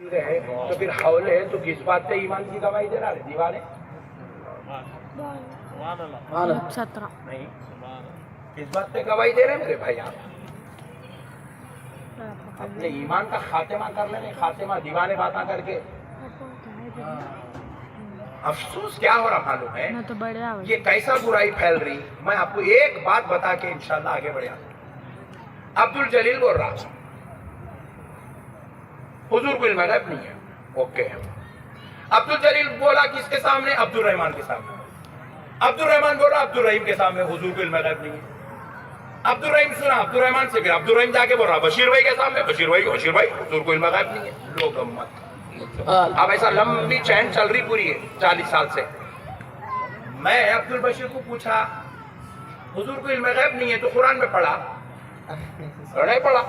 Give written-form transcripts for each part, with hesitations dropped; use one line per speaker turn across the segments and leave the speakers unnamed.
गए तो फिर हौले तो किस बात से ईमान की गवाही दे रहा है? दीवाने नहीं, किस बात से गवाही दे रहे हैं मेरे भाई? आप अपने ईमान का खातिमा कर लेने, खातिमा दीवाने बातें करके। अफसोस क्या हो रहा मालूम है? ये कैसा बुराई फैल रही। मैं आपको एक बात बता के इंशाल्लाह आगे बढ़ा। अब्दुल जलील बोल रहा हुजूर को इल्म गैब नहीं है, ओके। अब्दुल जलील बोला किसके सामने? अब्दुल रहमान के सामने। अब्दुल रहमान बोला अब्दुल रहीम के सामने हुजूर को इल्म गैब नहीं है। अब्दुल रहीम सुना अब्दुल रहमान से, फिर अब्दुल रहीम जाके बोल रहा बशीर भाई के सामने, बशीर भाई हुजूर को इल्म गैब नहीं है। लोग मत। अब ऐसा लंबी चैन चल रही पूरी है 40 साल से। मैं अब्दुल बशीर को पूछा हुजूर को इल्म गैब नहीं है तो कुरान में पढ़ा? नहीं पढ़ा।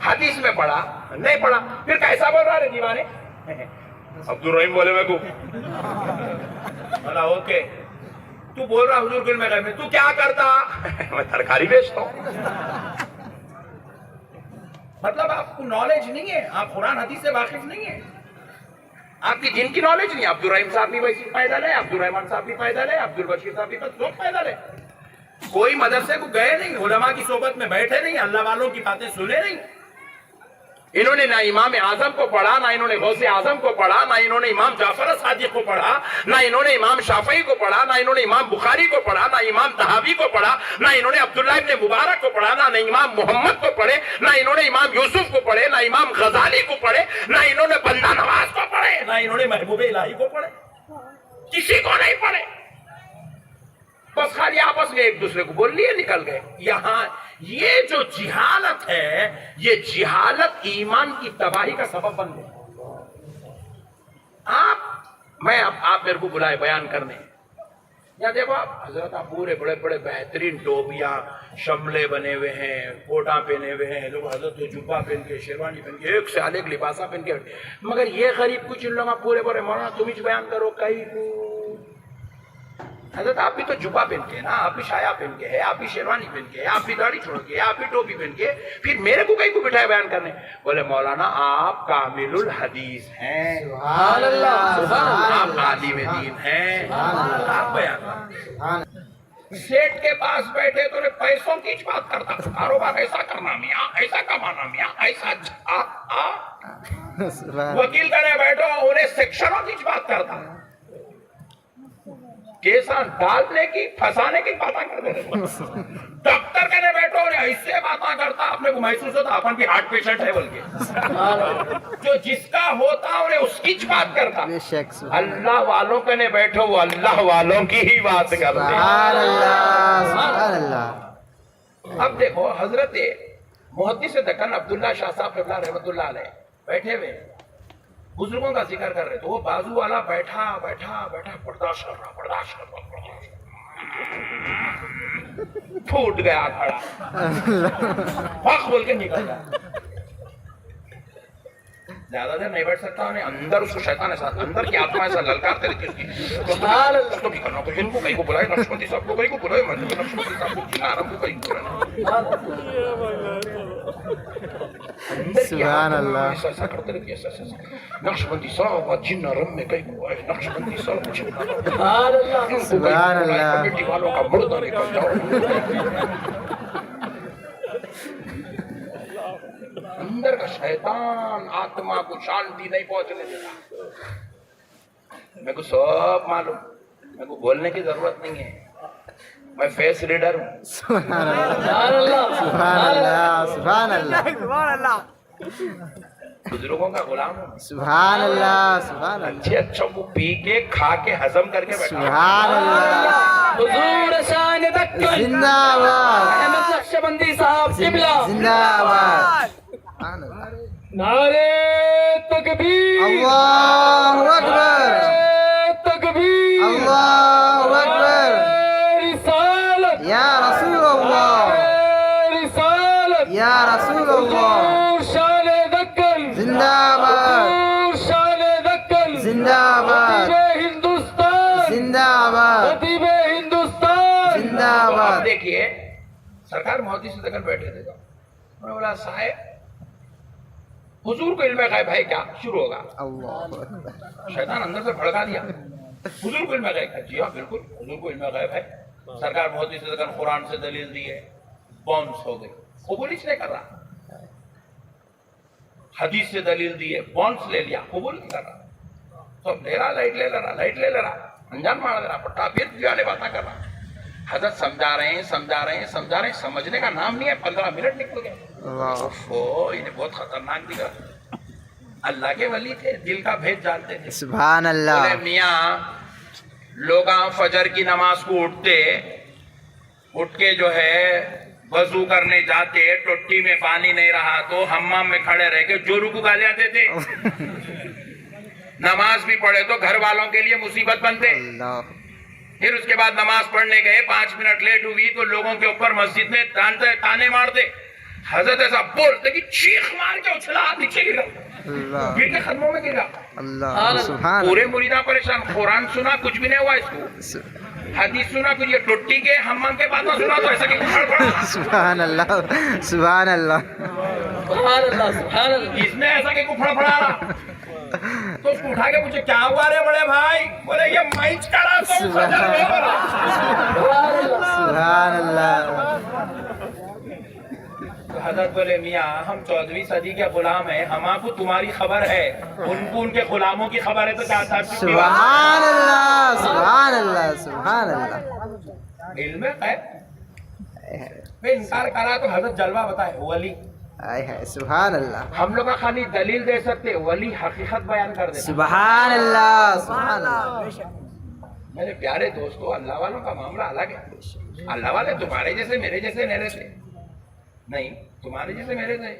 हदीस में पढ़ा? नहीं पढ़ा। फिर कैसा बोल रहा है दीवाने? अब्दुल रहीम बोले मेरे को बोला ओके, तू बोल रहा हुजूर को इल्म गैब नहीं, तू क्या करता? मैं तरकारी बेचता हूं। मतलब आपको नॉलेज नहीं है, आप कुरान हदीस से वाकिफ नहीं है, आपकी दिन की नॉलेज नहीं है। अब्दुल रहीम साहब भी वैसी पैदल है, अब्दुल रहमान साहब भी पैदल है, अब्दुल बशीर साहब भी सब पैदल है। कोई मदरसे को गए नहीं, उलमा की सोबत में बैठे नहीं, अल्लाह वालों की बातें सुने नहीं। इन्होंने ना इमाम आजम को पढ़ा, ना इन्होंने गौसे आजम को पढ़ा, ना इन्होंने इमाम जाफर सादिक को पढ़ा, ना इन्होंने इमाम शाफई को पढ़ा, ना इन्होंने इमाम बुखारी को पढ़ा, ना इमाम तहावी को पढ़ा, ना इन्होंने अब्दुल्लाह इब्न मुबारक को पढ़ा, ना इमाम मोहम्मद को पढ़े, ना इन्होंने इमाम यूसुफ को पढ़े, ना इमाम गजाली को पढ़े, ना इन्होंने बंदा नवाज को पढ़े, ना इन्होंने महबूब इलाही को पढ़े। किसी को नहीं पढ़े, बस खाली आपस में एक दूसरे को बोल लिए निकल गए। यहाँ ये जो जिहालत है, ये जिहालत ईमान की तबाही का सबब बन गई। आप मेरे को बुलाए बयान करने, या देखो आप हजरत, आप पूरे बड़े बड़े बेहतरीन टोपियां शमले बने हुए हैं, कोटा पहने हुए हैं लोग, हजरत तो जुब्बा पहन के, शेरवानी पहन के, एक से अलग लिबासा पहन के, मगर ये गरीब कुछ इन लोग पूरे बड़े मौलाना तुम ही बयान करो कहीं। हजरत आप भी तो जुबा पहन के ना, आप भी शाया पहन के है, आप भी शेरवानी पहन के है, आप भी दाढ़ी छोड़ के, आप भी टोपी पहन के, फिर मेरे को कहीं को बिठाए बयान करने? बोले मौलाना आप कामिलुल हदीस हैं, सुभान अल्लाह, आप आलिम दीन हैं, आप बयान। सेठ के पास बैठे तो पैसों की बात करता, कारोबार ऐसा करना मियाँ, ऐसा कमाना मियाँ, ऐसा। वकील करने बैठो उन्हें सेक्शनों की बात करता, केसा डालने की फंसाने की बातें करते रहे। डॉक्टर कहने बैठो ऐसे बातें करता, अपने को महसूस होता अपन भी हार्ट पेशेंट है बोल के। जो जिसका होता उन्हें उसकी बात करता। अल्लाह वालों कहने बैठो वो अल्लाह वालों की ही बात करते। अब देखो हजरत मुहद्दिस दक्कन अब्दुल्ला शाह साहब रहमतुल्लाह अलैह बैठे हुए बुजुर्गों का जिक्र कर रहे, तो वो बाजू वाला बैठा बर्दाश्त कर रहा, फूट गया खड़ा, फक बोल के निकल गया। ज्यादा देर नहीं बैठ सकता, उन्हें अंदर उसको शैतान ऐसा, अंदर की आत्मा ऐसा ललकारते रहती उसकी, तो भी करना, इनको कहीं को बुलाए, नक्शबंदी साहब को कहीं को बुलाए, नक्शबंदी साहब को जिनारम को कहीं को बुलाए, सुभान अल्लाह, ऐसा करते रहती है, ऐसा नक्शबंदी साहब जिनारम में कहीं को आए, नक्शबंदी साहब सुभान अल्लाह, कमेटी वालों का मुर्दा निकल जाओ। अंदर का शैतान आत्मा को शांति नहीं पहुंचने देता। मेरे को सब मालूम, मेरे को बोलने की जरूरत नहीं है, मैं फेस रीडर हूँ। सुभान अल्लाह, सुभान अल्लाह, बुजुर्गों का गुलाम हूँ। सुभान अल्लाह, सुभान अल्लाह, अच्छे अच्छों को पी के खा के हजम करके बैठा। सुभान अल्लाह, हुजूर शान दक्कन जिंदाबाद, अहमद नक्शबंदी साहब किबला जिंदाबाद, नारे तकबीर, अल्लाहु अकबर, तकबीर, अल्लाहु अकबर, रिसालत या रसूल अल्लाह, रिसालत या रसूल अल्लाह, शान दक्कन जिंदाबाद, शान दक्कन जिंदाबाद, हिंदुस्तान जिंदाबाद, हिंदुस्तान जिंदाबाद। देखिए सरकार मोदी से दक्कन बैठे थे, उन्होंने बोला साहब हुजूर को इल्म गैब है क्या? शुरू होगा।
अल्लाहु अकबर।
शैतान अंदर से भड़का दिया, हुजूर को इल्म गैब है? जी हाँ बिल्कुल, हुजूर को इल्म गैब है। सरकार बहुत ही कुरान से दलील दी है, बाउंस हो गई, कबूल ही नहीं कर रहा। हदीस से दलील दी है, बाउंस ले लिया, कबूल नहीं कर रहा। तो ले रहा, लाइट ले रहा, अनजान मार दे रहा, पट्टा फिर वाले बातें कर रहा। हजरत समझा रहे हैं, समझने का नाम नहीं है। 15 मिनट निकल गए। ओहो, इन्हें बहुत खतरनाक दिखा। अल्लाह के वली थे, दिल का भेद जानते थे।
सुभान अल्लाह।
बोले मियाँ, लोग फजर की नमाज को उठ के जो है वजू करने जाते, टोटी में पानी नहीं रहा तो हम्माम में खड़े रह के जोरू को गालियां देते। नमाज भी पढ़े तो घर वालों के लिए मुसीबत बनते। फिर उसके बाद नमाज पढ़ने गए, 5 मिनट लेट हुई तो लोगों के ऊपर मस्जिद में ताने मारते। हजरत ऐसा बोलते कि चीख मार के उछला, नीचे गिरा, गिर के खदमों में गिरा। पूरे मुरीदा परेशान। कुरान सुना, कुछ भी नहीं हुआ इसको। हदीस सुना, कुछ ये टुट्टी के हम्माम के बात सुना तो ऐसा कि
सुभान अल्लाह, सुभान अल्लाह,
सुभान अल्लाह। इसने ऐसा कि कुफड़ा फड़ा तो उसको उठा के पूछे क्या हुआ रे बड़े भाई? बोले ये मैच करा।
सुभान अल्लाह।
हजरत बोले मियाँ, हम 14वीं सदी के गुलाम हैं, हमको तुम्हारी खबर है, उनको उनके गुलामों की खबर है तो क्या था?
सुभान अल्लाह, सुभान अल्लाह, सुभान अल्लाह।
इल्म गैब पे इनकार करा तो हजरत जलवा बताए, वली
है। सुभान अल्लाह।
हम लोग खाली दलील दे सकते, वली हकीकत बयान कर दे।
सुभान अल्लाह, सुभान अल्लाह।
मेरे प्यारे दोस्तों, अल्लाह वालों का मामला अलग है। अल्लाह वाले तुम्हारे जैसे मेरे जैसे नहीं रहते, नहीं तुम्हारे जैसे मेरे थे।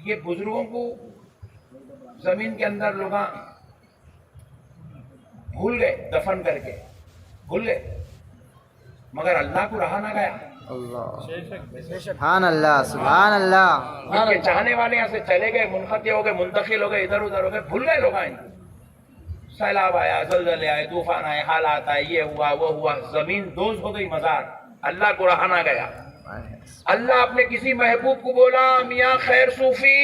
ये बुजुर्गों को जमीन के अंदर लोग भूल गए, दफन करके भूल गए, मगर अल्लाह को रहा ना गया।
सुभान अल्लाह, सुभान अल्लाह।
उनके चाहने वाले यहाँ से चले गए, मुनक़ती हो गए, मुंतकिल हो गए, इधर उधर हो गए, भूल गए लोग। सैलाब आया, ज़लज़ले आए, तूफान आए, हालात आए, ये हुआ वो हुआ, जमीन दोज हो गई, मजार। अल्लाह को रहा ना गया। अल्लाह अपने किसी महबूब को बोला, मियाँ खैर सूफी।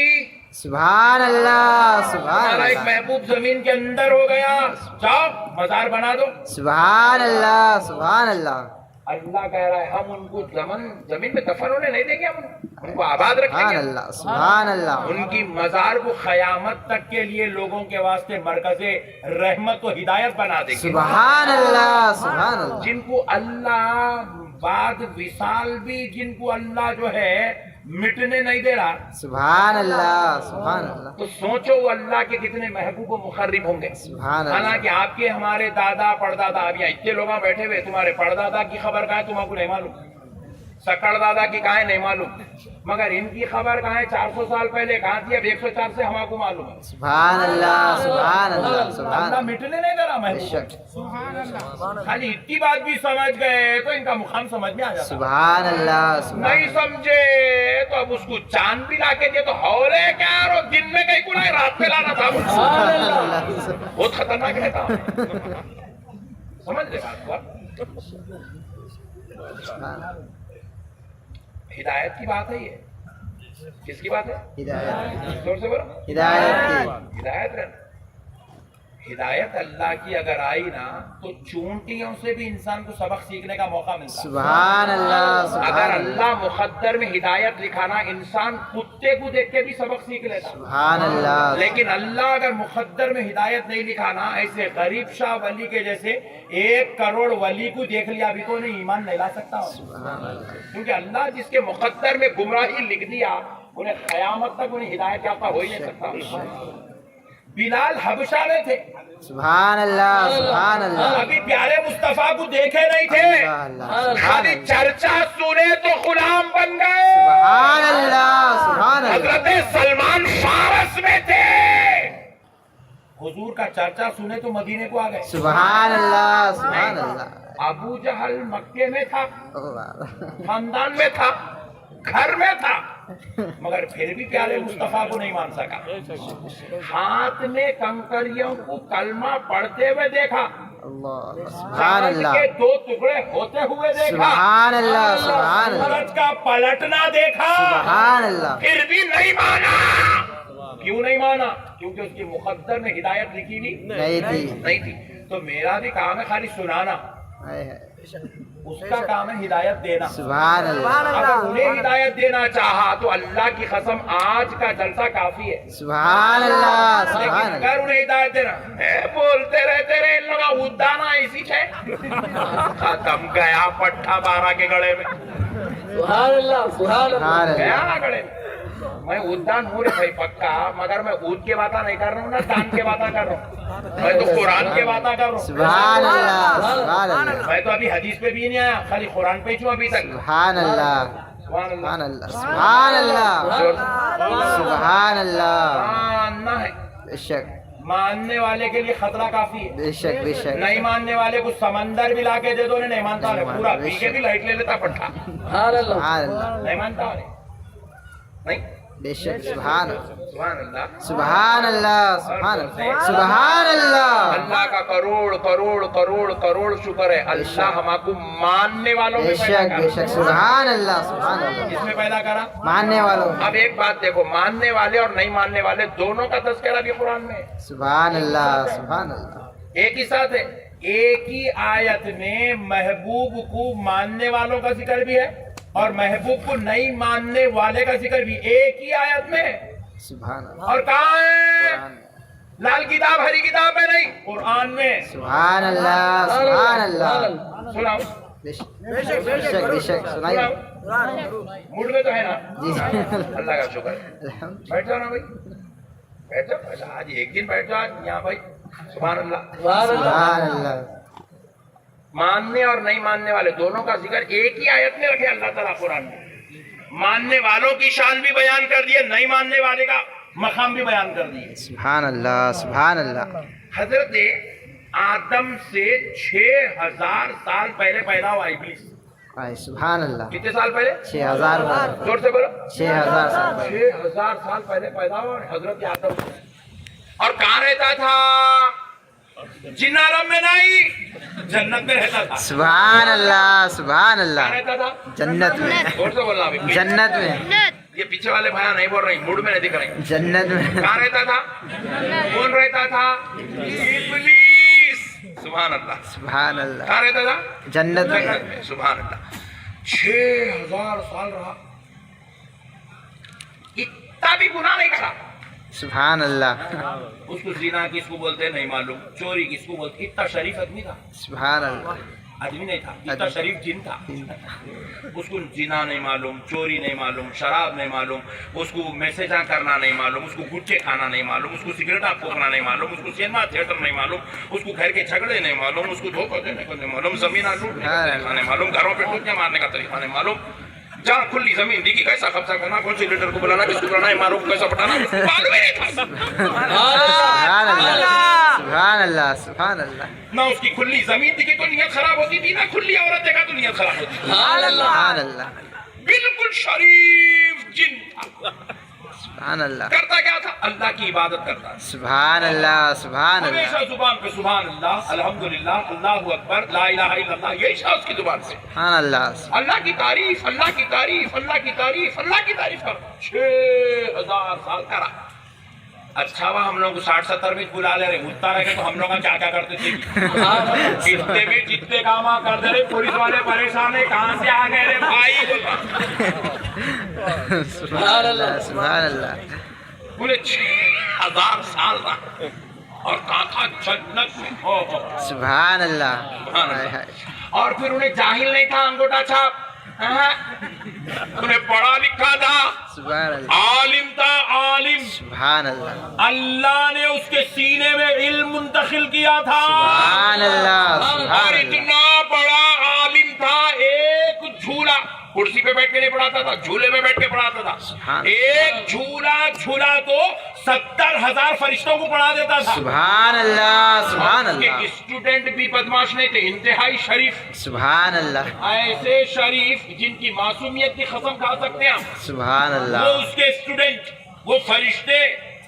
सुभान अल्लाह, सुभान अल्लाह।
एक महबूब जमीन के अंदर हो गया, जाओ मजार बना दो।
सुभान अल्लाह, सुभान अल्लाह।
अल्लाह कह रहा है हम उनको जमीन में दफन होने नहीं देंगे, हम उनको आबाद रखेंगे।
सुभान अल्लाह, सुभान अल्लाह।
उनकी मजार को क़यामत तक के लिए लोगों के वास्ते मरकज़े रहमत और हिदायत बना देंगे।
सुभान अल्लाह, सुभान अल्लाह।
जिनको अल्लाह बाद विसाल भी, जिनको अल्लाह जो है मिटने नहीं दे रहा।
सुभान अल्लाह, सुभान अल्लाह।
तो सोचो वो अल्लाह के कितने महबूब और मुखर्रिब होंगे। हालांकि आपके हमारे दादा पड़दादा, अब यहाँ इतने लोग बैठे हुए, तुम्हारे पड़दादा की खबर कहाँ है तुमको नहीं मालूम, सकड़ दादा की कहाँ है नहीं मालूम, मगर इनकी खबर कहाँ है 400 साल पहले कहाँ थी, अब 104 से हमको मालूम है।
सुभान अल्लाह, सुभान अल्लाह, सुभान
अल्लाह मिटने नहीं दे रहा महबूब। खाली इतनी बात भी समझ गए तो इनका मुकाम समझ में आ जाता।
सुभान अल्लाह।
नहीं समझे तो अब उसको चांद भी ला के दिए तो हौले क्या, और दिन में कहीं को रात में लाना था। बहुत खतरनाक है काम। समझ ले बात को। हिदायत की बात है ये। किसकी बात है?
हिदायत।
जोर से बोलो। हिदायत है। हिदायत अल्लाह की अगर आई ना तो चूंटियों से भी इंसान को सबक सीखने का मौका मिलता है।
सुभान अल्लाह।
अगर अल्लाह मुक़द्दर में हिदायत लिखाना, इंसान कुत्ते को देख के भी सबक सीख लेता।
सुभान अल्लाह।
लेकिन अल्लाह अगर मुक़द्दर में हिदायत नहीं लिखाना, ऐसे गरीब शाह वली के जैसे 1 करोड़ वली को देख लिया अभी तो नहीं ईमान नहीं ला सकता। क्योंकि अल्लाह जिसके मुक़द्दर में गुमराही लिख दिया, उन्हें क़यामत तक उन्हें हिदायत याफ्ता हो ही नहीं सकता। बिलाल हबशा में थे।
सुभान अल्लाह, सुभान अल्लाह।
अभी प्यारे मुस्तफा को देखे नहीं थे, खाली चर्चा सुने तो गुलाम बन गए।
सुभान अल्लाह, सुभान अल्लाह।
हज़रत सलमान फारस में थे, हुजूर का चर्चा सुने तो मदीने को आ गए।
सुभान अल्लाह, सुभान अल्लाह।
अबू जहल मक्के में था, खानदान में था, घर में था, मगर फिर भी प्यारे मुस्तफा को नहीं मान सका। हाथ में कंकरियों को कलमा पढ़ते हुए देखा,
सुभान अल्लाह।
के 2 टुकड़े होते हुए देखा,
सुभान अल्लाह, सुभान अल्लाह।
सूरज का पलटना देखा,
सुभान अल्लाह।
फिर भी नहीं माना। क्यों नहीं माना? क्योंकि उसकी मुकद्दर में हिदायत लिखी हुई नहीं थी। तो मेरा भी काम है खाली सुनाना, उसका काम है हिदायत देना।
सुभान अल्लाह,
अगर उन्हें हिदायत देना चाहा तो अल्लाह की कसम आज का जलसा काफी है।
सुभान अल्लाह,
लेकिन
सुभान अल्लाह।
अगर उन्हें हिदायत देना बोलते रहते रहे, इन लोग उदाना ऐसी है खत्म गया पट्टा 12 के गले में,
सुभान अल्लाह, सुभान अल्लाह।
गया ना गले में। मैं उद्दान हूँ रे भाई पक्का, मगर मैं ऊद के बातें नहीं कर रहा हूँ ना दान के बातें कर रहा हूँ, मैं तो कुरान के बातें कर रहा हूँ।
सुभान अल्लाह, सुभान अल्लाह।
मैं तो अभी हदीस पे भी नहीं आया, खाली कुरान पे ही हूँ अभी तक।
सुभान अल्लाह,
सुभान
सुभान अल्लाह, सुभान अल्लाह, सुभान अल्लाह।
मानना है,
बेशक
मानने वाले के लिए खतरा काफी है।
बेशक बेशक।
नहीं मानने वाले को समंदर भी लाके दे दो, नहीं मानता है, पूरा पी के भी लाइट ले लेता पट्टा,
सुभान अल्लाह,
सुभान अल्लाह,
नहीं मानता है। नहीं,
बेशक। सुभान
सुभान अल्लाह,
सुभान अल्लाह, सुभान अल्लाह, सुभान अल्लाह।
अल्लाह का करोड़ करोड़ करोड़ करोड़ शुक्र है, अल्लाह हमको मानने वालों में पैदा
बेशक बेशक।
करा।
सुभान अल्लाह, सुभान अल्लाह।
किसमें पैदा करा?
मानने वालों।
अब एक बात देखो, मानने वाले और नहीं मानने वाले दोनों का तज़किरा भी कुरान में है।
सुभान अल्लाह, सुभान अल्लाह।
एक ही साथ है, एक ही आयत में महबूब को मानने वालों का जिक्र भी है और महबूब को नहीं मानने वाले का जिक्र भी एक ही आयत में है।
सुभान अल्लाह।
और कहाँ है?
कुरान में।
लाल किताब हरी किताब में नहीं, कुरान में।
सुभान अल्लाह, सुभान अल्लाह।
सुनाओ,
बेशक बेशक बेशक। सुनाइए।
मूड में तो है ना?
जी
अल्लाह का शुक्र है।
अल्हम्दुलिल्लाह।
बैठ जाओ ना भाई, बैठ जाओ, बैठ जाओ। आज एक दिन बैठ जाओ यहाँ भाई। सुभान अल्लाह।
सुभान अल्लाह।
सुभान अल्लाह।
मानने और नहीं मानने वाले दोनों का जिक्र एक ही आयत में रखे अल्लाह ताला कुरान में। मानने वालों की शान भी बयान कर दिए, नहीं मानने वाले का मकाम भी बयान कर दिए।
सुभान अल्लाह, सुभान अल्लाह।
हजरत आदम से 6000 साल पहले पैदा हुआ इब्लीस।
आए सुभान अल्लाह।
कितने साल पहले?
6000
जोर से बोलो।
6000 साल पहले।
6000 साल पहले पैदा हुआ हजरत आदम। और कहाँ रहता था? जिन्नारम में नहीं, जन्नत में रहता था।
सुभान अल्लाह, सुभान अल्लाह।
कहाँ रहता था?
जन्नत में।
जोर से बोलना अभी।
जन्नत में।
ये पीछे वाले भाई नहीं बोल रहे, मूड में नहीं दिख रहे।
जन्नत में।
कहाँ रहता था? कौन रहता था? इब्लीस। सुभान अल्लाह।
सुभान अल्लाह।
कहाँ रहता था?
जन्नत
जन्नत
में।
में। सुभान अल्लाह। 6000 साल रहा, इतना भी गुनाह नहीं करा।
सुभान अल्लाह।
उसको जिना किसको बोलते हैं नहीं मालूम, चोरी किसको बोलते, इतना शरीफ आदमी था।
सुभान अल्लाह।
आदमी नहीं था, इतना शरीफ जिन था। उसको जिना नहीं मालूम, चोरी नहीं मालूम, शराब नहीं मालूम, उसको मैसेजा करना नहीं मालूम, उसको गुच्छे खाना नहीं मालूम, उसको सिगरेट फूकना नहीं मालूम, उसको सिनेमा थिएटर नहीं मालूम, उसको घर के झगड़े नहीं मालूम, उसको धोखा देने का नहीं मालूम, जमीन लूटने का तरीका नहीं मालूम, घरों पे टूटने मारने का तरीका नहीं मालूम, जहाँ खुली जमीन दिखी कैसा कब्जा करना, कौन सी लीडर को बुलाना, किसको बुलाना है, मारूफ कैसा पटाना, उसको मालूम ही नहीं था।
सुभान अल्लाह, सुभान अल्लाह, सुभान अल्लाह।
ना उसकी खुली जमीन दिखी तो नीयत खराब होती थी, ना खुली औरत देखा तो नीयत खराब होती थी।
सुभान अल्लाह,
बिल्कुल शरीफ जिन था।
सुभान अल्लाह।
करता क्या था? अल्लाह की इबादत करता था।
सुभान अल्लाह, सुभान अल्लाह।
हमेशा जुबान पे सुभान अल्लाह, अल्हम्दुलिल्लाह, अल्लाहु अकबर, ला इलाहा इल्लल्लाह, यही था उसकी जुबान से।
सुभान अल्लाह।
अल्लाह की तारीफ, अल्लाह की तारीफ, अल्लाह की तारीफ, अल्लाह की तारीफ कर 6000 साल करा। अच्छा हुआ हम लोग को 60-70 में बुला ले रहे, उतना रहे तो हम लोग का क्या क्या करते थे। इतने में जितने काम कर दे रहे, पुलिस वाले परेशान है, कहाँ से आ गए रे भाई।
सुभान अल्लाह, सुभान अल्लाह।
पूरे 6000 साल रहा और कहा था जन्नत में।
सुभान अल्लाह।
सुभान
हाय
अल्लाह।
हाय।
और फिर उन्हें जाहिल नहीं था, अंगूठा छाप, उन्हें पढ़ा लिखा था,
सुभान अल्लाह।
आलिम था, आलिम।
सुभान अल्लाह।
अल्लाह ने उसके सीने में इल्म मुंतकिल किया था।
सुभान अल्लाह,
और
सुभान अल्लाह।
इतना बड़ा आलिम था, एक झूला, कुर्सी पे बैठ के नहीं पढ़ाता था, झूले में बैठ के पढ़ाता था। एक झूला झूला तो 70,000 फरिश्तों को पढ़ा देता था।
सुभान अल्लाह, सुभान अल्लाह।
स्टूडेंट भी बदमाश नहीं थे, इंतहाई शरीफ,
सुभान अल्लाह।
ऐसे शरीफ जिनकी मासूमियत की कसम खा सकते हैं हम।
सुभान
वो
अल्लाह।
उसके स्टूडेंट, वो फरिश्ते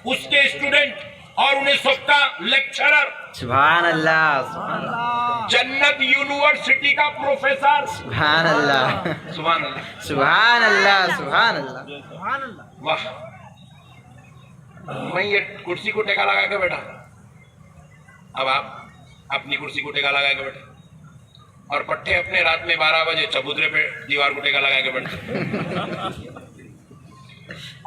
उसके स्टूडेंट, और उन्हें सबका लेक्चरर,
सुभान अल्लाह, सुभान अल्लाह।
जन्नत यूनिवर्सिटी का प्रोफेसर।
सुभान अल्लाह,
सुभान अल्लाह,
सुभान अल्लाह, सुभान अल्लाह।
वाह। میں یہ کرسی کو ٹیکا لگا کے بیٹھا, اب آپ اپنی کرسی کو ٹیکا لگا کے بیٹھے اور پٹھے اپنے رات میں 12 بجے چبوترے پہ دیوار کو ٹیکا لگا کے بیٹھے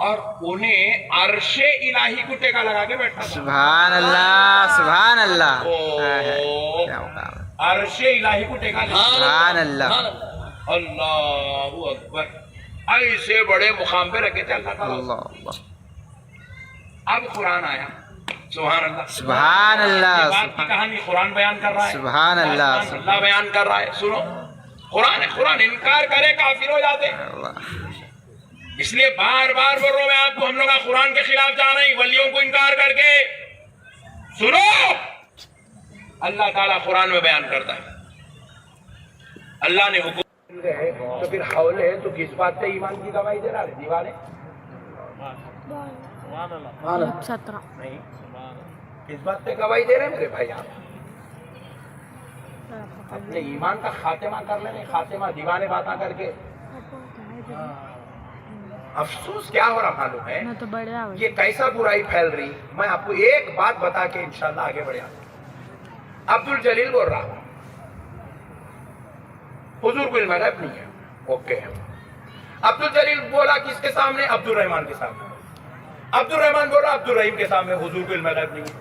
اور انہیں عرش الہی کو ٹیکا لگا کے بیٹھا.
سبحان اللہ, سبحان اللہ,
او
کیا مقام ہے.
عرش الہی کو ٹیکا لگا.
سبحان اللہ,
اللہ اکبر. ایسے بڑے مقام پہ رکھے تھے اللہ تعالیٰ.
اللہ اللہ,
اب قرآن آیا. سبحان اللہ,
سبحان اللہ,
یہ بات کی کہانی قرآن بیان کر رہا ہے.
سبحان اللہ,
اللہ بیان کر رہا ہے. سنو, قرآن قرآن انکار کرے کافر ہو جاتے. اس لیے بار بار بول رہا ہوں میں آپ کو, ہم لوگ قرآن کے خلاف جا رہے ہیں ولیوں کو انکار کر کے. سنو, اللہ تعالیٰ قرآن میں بیان کرتا ہے, اللہ نے حکم گئے تو پھر حولے تو کس بات پہ ایمان کی گواہی دے رہا ہے؟ دیوانے نہیں, کس بات پہ گواہی دے رہے ہیں میرے بھائی؟ آپ اپنے ایمان کا خاتمہ کر لیں, خاتمہ دیوانے باتاں کر کے. افسوس کیا ہو رہا معلوم ہے, یہ کیسا برائی پھیل رہی. میں آپ کو ایک بات بتا کے انشاءاللہ آگے بڑھا. عبد الجلیل بول رہا ہوں, حضور کو علم غیب نہیں ہے. اوکے, عبد الجلیل بولا کس کے سامنے؟ عبد الرحمن کے سامنے. عبد الرحمن بولا عبد الرحیم کے سامنے, حضور کو علم غیب نہیں ہے.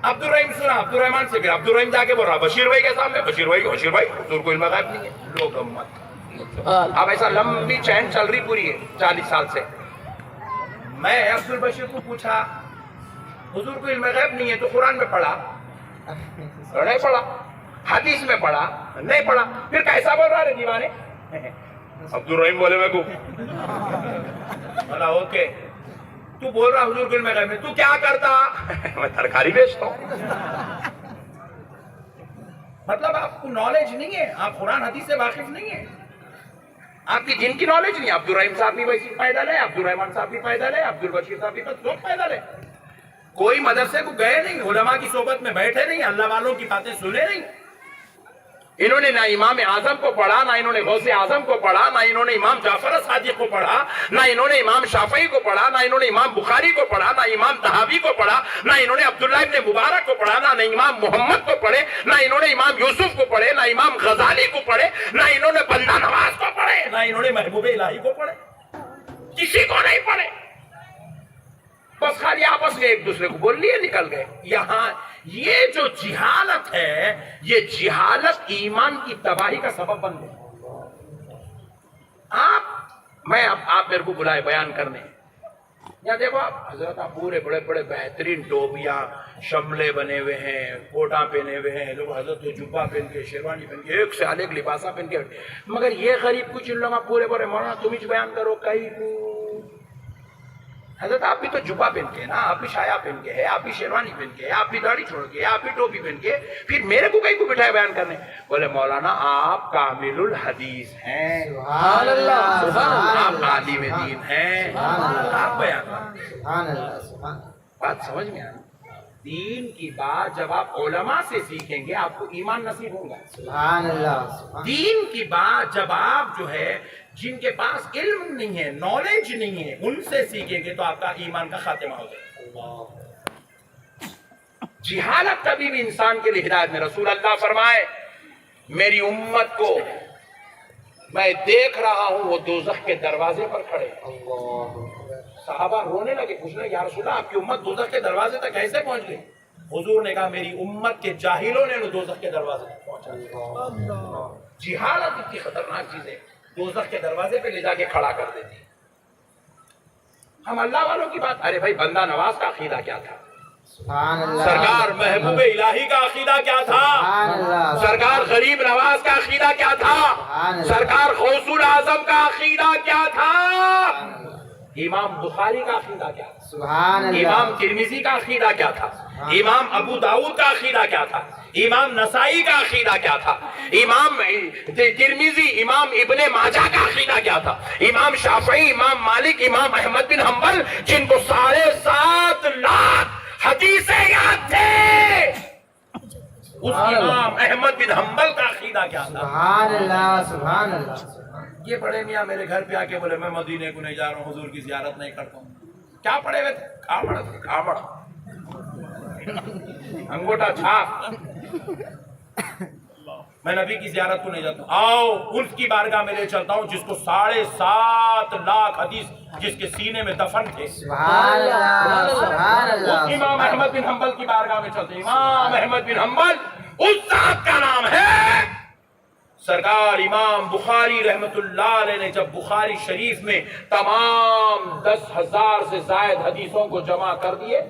عبد الرحیم سنا عبد الرحمن سے, پھر عبد الرحیم جا کے بول رہا بشیر بھائی کے سامنے, بشیر بھائی حضور کو علم غیب نہیں ہے. لوگ امت اب ایسا لمبی چین چل رہی پوری ہے 40 سال سے. میں عبد البشیر کو پوچھا حضور کو علم غیب نہیں ہے تو قرآن میں پڑھا نہیں پڑھا, حدیث میں پڑھا نہیں پڑھا, پھر کیسا بول رہا ہے دیوانے؟ عبد الرحیم بولے میں کو بولا اوکے, تو بول رہا حضور کو علم غیب نہیں, تو کیا کرتا؟ میں ترکاری بیچتا ہوں. مطلب آپ کو نالج نہیں ہے, آپ قرآن حدیث سے واقف نہیں ہیں, آپ کی دین کی نالج نہیں. عبد الرحیم صاحب بھی ویسی پیدل ہے, عبد الرحمان صاحب بھی پیدل ہے, عبد البشیر صاحب بھی سب پیدل ہے. کوئی مدرسے کو گئے نہیں, علماء کی صحبت میں بیٹھے نہیں, اللہ والوں کی باتیں سنے نہیں. انہوں نے نہ امام اعظم کو پڑھا, نہ انہوں نے غوث اعظم کو پڑھا, نہ انہوں نے امام جعفر صادق کو پڑھا, نہ انہوں نے امام شافعی کو پڑھا, نہ انہوں نے امام بخاری کو پڑھا, نہ امام طحاوی کو پڑھا, نہ انہوں نے عبداللہ ابن مبارک کو پڑھا, نہ امام محمد کو پڑھے, نہ انہوں نے امام یوسف کو پڑھے, نہ امام غزالی کو پڑھے, نہ انہوں نے بندہ نواز کو پڑھے, نہ انہوں نے محبوب الہی کو پڑھے. کسی کو نہیں پڑھے, بس خالی آپس میں ایک دوسرے کو بول لیے نکل گئے. یہاں یہ جو جہالت ہے, یہ جہالت ایمان کی تباہی کا سبب بن گئی. آپ میرے کو بلائے بیان کرنے, یا دیکھو آپ حضرت آپ پورے بڑے بڑے بہترین ٹوپیاں شملے بنے ہوئے ہیں, کوٹاں پہنے ہوئے ہیں لوگ, حضرت جبہ پہن کے, شیروانی پہن کے, ایک سے الگ لباسہ پہن کے, مگر یہ غریب کچھ ان لوگ پورے بڑے مولانا تم ہی بیان کرو کئی کو. حضرت آپ بھی تو جبہ پہن کے نا, آپ بھی شایا پہن کے ہے, آپ بھی شیروانی پہن کے ہے, آپ بھی داڑھی چھوڑ کے, آپ بھی ٹوپی پہن کے, پھر میرے کو کہیں کو بٹھائے بیان کرنے. بولے مولانا آپ کامل الحدیث ہیں,
سبحان اللہ,
آپ عالم دین ہیں, آپ بیان کریں. بات سمجھ میں آئی؟ دین کی بات جب آپ علماء سے سیکھیں گے آپ کو ایمان نصیب ہوگا.
سبحان اللہ.
دین کی بات جب آپ جو ہے جن کے پاس علم نہیں ہے, نالج نہیں ہے, ان سے سیکھیں گے تو آپ کا ایمان کا خاتمہ ہو جائے گا. جہالت کبھی بھی انسان کے لیے ہدایت میں. رسول اللہ فرمائے میری امت کو میں دیکھ رہا ہوں وہ دوزخ کے دروازے پر کھڑے. صحابہ رونے لگے, پوچھنے یا رسول اللہ آپ کی امت دوزخ کے دروازے تک کیسے پہنچ گئی؟ حضور نے کہا میری امت کے جاہلوں نے دوزخ کے دروازے تک پہنچا. جہالت اتنی خطرناک چیز ہے, دوزخ کے دروازے پہ لے جا کے کھڑا کر دیتی. ہم اللہ والوں کی بات, ارے بھائی بندہ نواز کا عقیدہ کیا تھا؟
سبحان اللہ.
سرکار محبوب الہی کا عقیدہ کیا تھا؟
سبحان اللہ.
سرکار غریب نواز کا عقیدہ کیا تھا؟ سرکار غوث الاعظم کا عقیدہ کیا تھا؟ امام بخاری کا عقیدہ کیا تھا؟
سبحان اللہ.
امام ترمذی کا عقیدہ کیا تھا؟ امام ابو داؤد کا عقیدہ کیا تھا؟ امام نسائی کا عقیدہ کیا تھا؟ امام ترمذی, امام ابن ماجہ کا عقیدہ کیا تھا؟ امام شافعی, امام مالک, امام احمد بن حنبل جن کو 7.5 لاکھ حدیثیں یاد تھے, اس امام احمد بن حنبل کا عقیدہ کیا تھا؟
سبحان اللہ. سبحان اللہ.
یہ بڑے میاں میرے گھر پہ آ کے بولے میں مدینے کو نہیں جا رہا ہوں, حضور کی زیارت نہیں کرتا ہوں. क्या पड़े हुए थे? कामड़ अंगूठा छाप। मैं नबी की ज़ियारत को नहीं जाता, आओ उसकी बारगाह में ले चलता हूँ जिसको 7.5 लाख हदीस जिसके सीने में दफन थे।
सुभान अल्लाह, सुभान
उस
अल्लाह।
इमाम अहमद बिन हंबल की बारगाह में चलते हैं। इमाम अहमद बिन हंबल उस साहब का नाम है। सरकार इमाम बुखारी रहमतुल्लाह अलैह ने जब बुखारी शरीफ में तमाम 10,000 से जायद हदीसों को जमा कर दिए,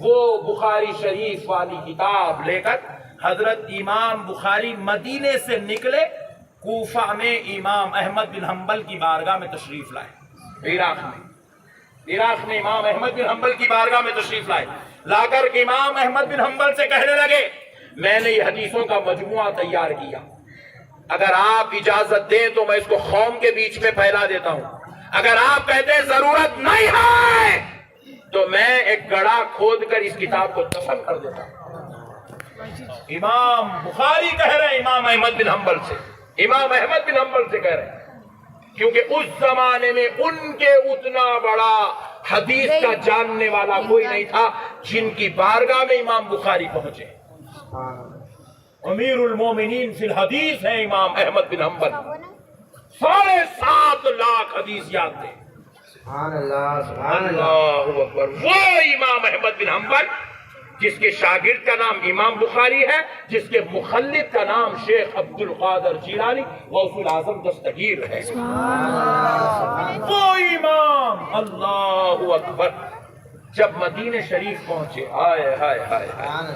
वो बुखारी शरीफ वाली किताब लेकर हजरत इमाम बुखारी मदीने से निकले, कूफा में इमाम अहमद बिन हंबल की बारगाह में तशरीफ लाए। इराक में इमाम अहमद बिन हंबल की बारगाह में तशरीफ लाए। लाकर के इमाम अहमद बिन हंबल से कहने लगे, मैंने ये हदीसों का मजमुआ तैयार किया, अगर आप इजाजत दें तो मैं इसको कौम के बीच में फैला देता हूं। अगर आप कहते हैं जरूरत नहीं है तो मैं एक गड्ढा खोद कर इस किताब को दफन कर देता हूं। इमाम बुखारी कह रहे हैं इमाम अहमद बिन हंबल से, इमाम अहमद बिन हंबल से कह रहे हैं, क्योंकि उस जमाने में उनके उतना बड़ा हदीस का जानने वाला कोई नहीं था जिनकी बारगाह में इमाम बुखारी पहुंचे। अमीरुल मोमिनीन फिल हदीस है इमाम अहमद बिन हंबल। 7.5 लाख हदीस याद थे।
सुभान अल्लाह, सुभान अल्लाह।
अल्लाहु अकबर। वो इमाम अहमद बिन हंबल जिसके शागिर्द का नाम इमाम बुखारी है, जिसके मुखल्लिद का नाम शेख अब्दुल कादिर जिलानी गौसुल आजम दस्तगीर है। वो इमाम, अल्लाहु अकबर, जब मदीने शरीफ पहुंचे, हाय हाय हाय हाय,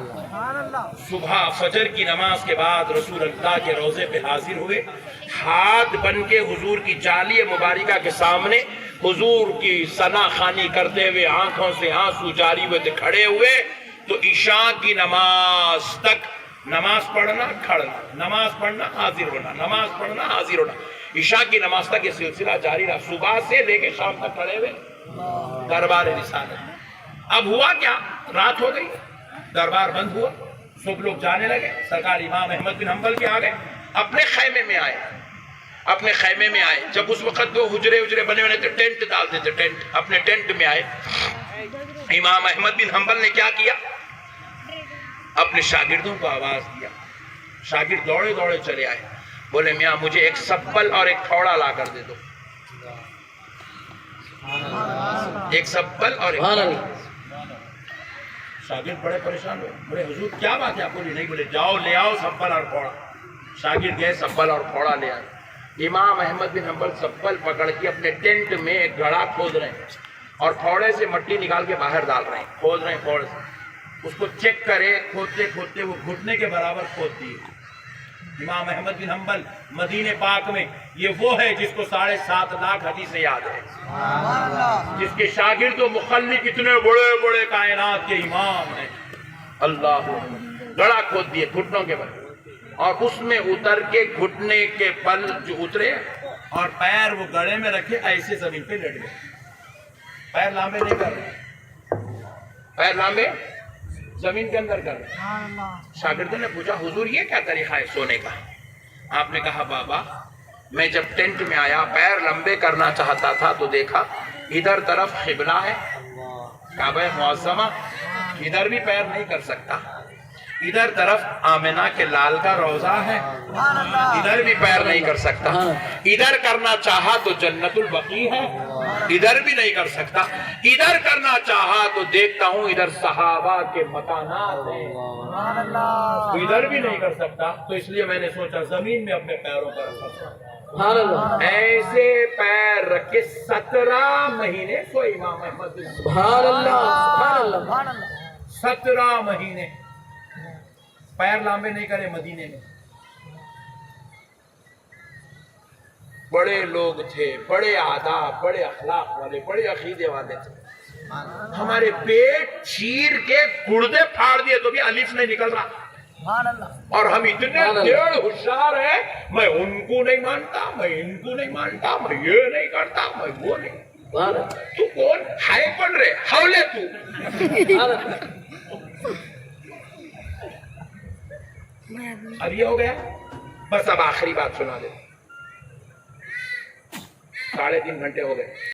सुबह फजर की नमाज के बाद रसूल अल्लाह के रोजे पे हाजिर हुए, हाथ बन के हुजूर की जालिय मुबारका के सामने हुजूर की सना खानी करते हुए आंखों से आंसू जारी हुए खड़े हुए। तो ईशा की नमाज तक नमाज पढ़ना खड़ना, नमाज पढ़ना हाजिर होना, नमाज पढ़ना हाजिर होना, ईशा की नमाज तक ये सिलसिला जारी रहा। सुबह से लेके शाम तक खड़े हुए दरबार रिसालत। अब हुआ क्या, रात हो गई, दरबार बंद हुआ, सब लोग जाने लगे। सरकार इमाम अहमद बिन हंबल के आ गए, अपने खैमे में आए, अपने खैमे में आए। जब उस वक्त वो हुजरे बने हुए थे, टेंट डालते थे, टेंट, अपने टेंट में आए। इमाम अहमद बिन हंबल ने क्या किया, अपने शागिर्दों को आवाज दिया। शागिर्द दौड़े दौड़े चले आए, बोले मियाँ मुझे एक सब्बल और एक थौड़ा ला कर दे दो। एक सब्बल और एक। शागिर्द बड़े परेशान हुए, बोले हुजूर क्या बात है? आप बोले नहीं। बोले जाओ ले आओ सब्बल और थौड़ा। शागिर्द गए, सब्बल और थौड़ा ले आए। इमाम अहमद बिन हंबल सब्बल पकड़ के अपने टेंट में एक गड्ढा खोद रहे हैं और थोड़े से मट्टी निकाल के बाहर डाल रहे हैं, खोद रहे हैं थोड़े से। उसको चेक करे, खोदते खोदते वो घुटने के बराबर खोद दिए। इमाम अहमद बिन हंबल मदीने पाक में, ये वो है जिसको 7.5 लाख हदीसें याद है, जिसके शागिर्द और मुखल्लिद इतने बड़े बड़े कायनात के इमाम हैं। अल्लाह, गड्ढा खोद दिए घुटनों के बल, और उसमें उतर के घुटने के बल जो उतरे और पैर वो गड्ढे में रखे, ऐसे जमीन पे लेट गए। पैर लांबे नहीं कर रहे, पैर लांबे जमीन के अंदर कर रहे। शागिर्दों ने पूछा हुजूर ये क्या तरीका है सोने का? आपने कहा बाबा मैं जब टेंट में आया, पैर लंबे करना चाहता था तो देखा इधर तरफ किबला है, काबा मुअज़्ज़मा, इधर भी पैर नहीं कर सकता। इधर तरफ आमिना के लाल का रोजा है, इधर भी पैर नहीं कर सकता। इधर करना चाहा तो जन्नतुल बकी है, इधर भी नहीं कर सकता। इधर करना चाहा तो देखता हूँ इधर सहाबा के मकानात हैं, तो इधर भी नहीं कर सकता। तो इसलिए मैंने सोचा जमीन में अपने पैरों पर रखा। ऐसे पैर रखे 17 महीने सो इमाम अहमद। 17 महीने पैर लांबे नहीं करे मदीने में। बड़े लोग थे, बड़े आदाब, बड़े अखलाक वाले, बड़े अकीदे वाले थे। हमारे पेट चीर के गुर्दे फाड़ दिए तो भी अलिफ नहीं निकल रहा, और हम इतने डेढ़ होशियार हैं, मैं उनको नहीं मानता, मैं इनको नहीं मानता, मैं ये नहीं करता, मैं वो नहीं। तू कौन हाय पढ़ रहे हौले तू? अब ये हो गया, बस अब आखिरी बात सुना दे। 3.5 घंटे हो गए।